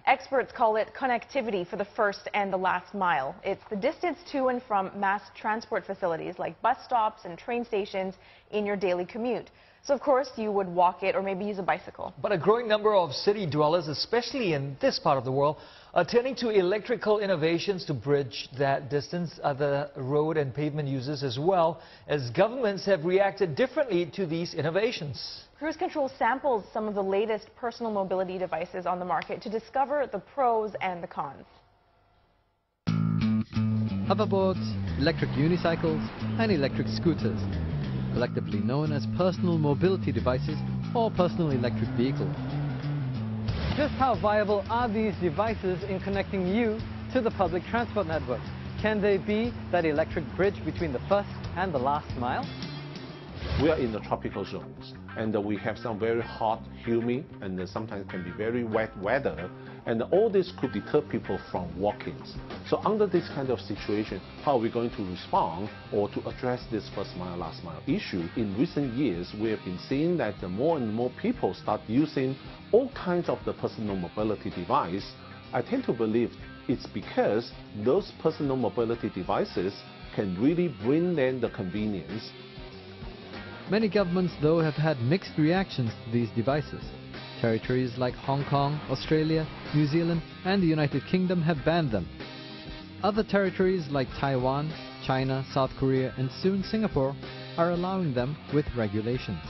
Experts call it connectivity for the first and the last mile. It's the distance to and from mass transport facilities like bus stops and train stations in your daily commute. So, of course, you would walk it or maybe use a bicycle. But a growing number of city dwellers, especially in this part of the world, are turning to electrical innovations to bridge that distance. Other road and pavement users as well, as governments have reacted differently to these innovations. Cruise Control samples some of the latest personal mobility devices on the market to discover the pros and the cons. Hoverboards, electric unicycles and electric scooters, collectively known as personal mobility devices or personal electric vehicles. Just how viable are these devices in connecting you to the public transport network? Can they be that electric bridge between the first and the last mile? We are in the tropical zones, and we have some very hot, humid, and sometimes can be very wet weather, and all this could deter people from walking. So under this kind of situation, how are we going to respond or to address this first mile, last mile issue? In recent years, we have been seeing that more and more people start using all kinds of the personal mobility device. I tend to believe it's because those personal mobility devices can really bring them the convenience. Many governments, though, have had mixed reactions to these devices. Territories like Hong Kong, Australia, New Zealand and the United Kingdom have banned them. Other territories like Taiwan, China, South Korea and soon Singapore are allowing them with regulations.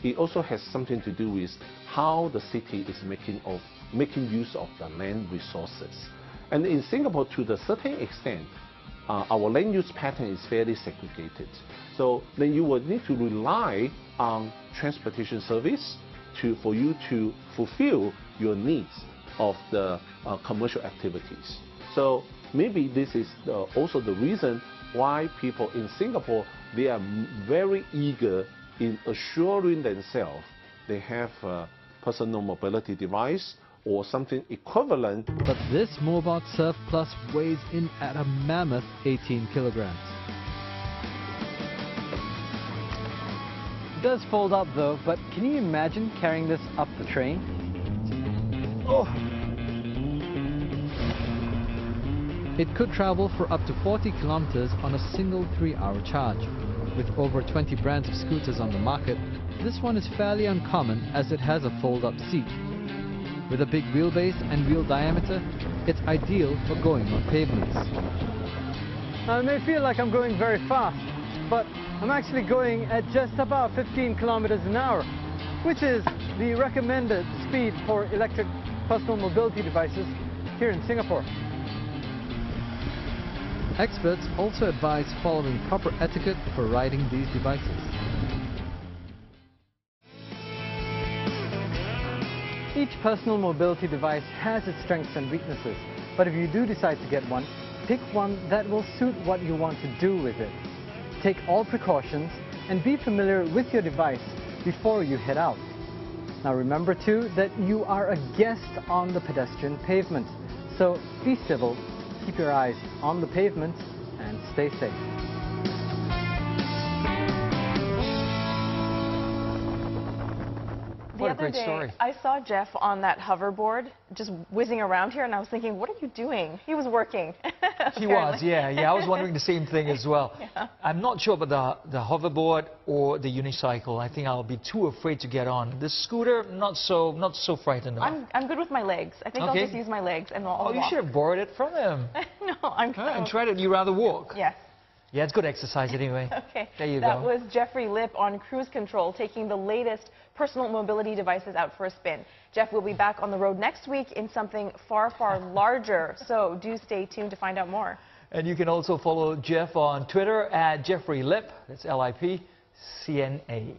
It also has something to do with how the city is making use of the land resources. And in Singapore, to a certain extent, our land use pattern is fairly segregated. So then you would need to rely on transportation service for you to fulfill your needs of the commercial activities. So maybe this is also the reason why people in Singapore, they are very eager in assuring themselves they have a personal mobility device or something equivalent. But this Mobot Surf Plus weighs in at a mammoth 18 kilograms. It does fold up though, but can you imagine carrying this up the train? Oh. It could travel for up to 40 kilometers on a single 3-hour charge. With over 20 brands of scooters on the market, this one is fairly uncommon as it has a fold-up seat. With a big wheelbase and wheel diameter, it's ideal for going on pavements. Now it may feel like I'm going very fast, but I'm actually going at just about 15 kilometers an hour, which is the recommended speed for electric personal mobility devices here in Singapore. Experts also advise following proper etiquette for riding these devices. Each personal mobility device has its strengths and weaknesses, but if you do decide to get one, pick one that will suit what you want to do with it. Take all precautions and be familiar with your device before you head out. Now remember too that you are a guest on the pedestrian pavement, so be civil, keep your eyes on the pavement and stay safe. What a great story. I saw Jeff on that hoverboard just whizzing around here and I was thinking, what are you doing? He was working. He was, yeah. I was wondering the same thing as well. Yeah. I'm not sure about the hoverboard or the unicycle. I think I'll be too afraid to get on. The scooter, not so frightened of. I'm good with my legs. I think I'll just use my legs and I'll walk. You should have borrowed it from him. No, I'm good. And tried it. You rather walk? Yes. Yeah, it's good exercise anyway. Okay. There you go. That was Jeffrey Lip on Cruise Control, taking the latest personal mobility devices out for a spin. Jeff will be back on the road next week in something far, far larger. So do stay tuned to find out more. And you can also follow Jeff on Twitter at Jeffrey Lip. That's Lip CNA.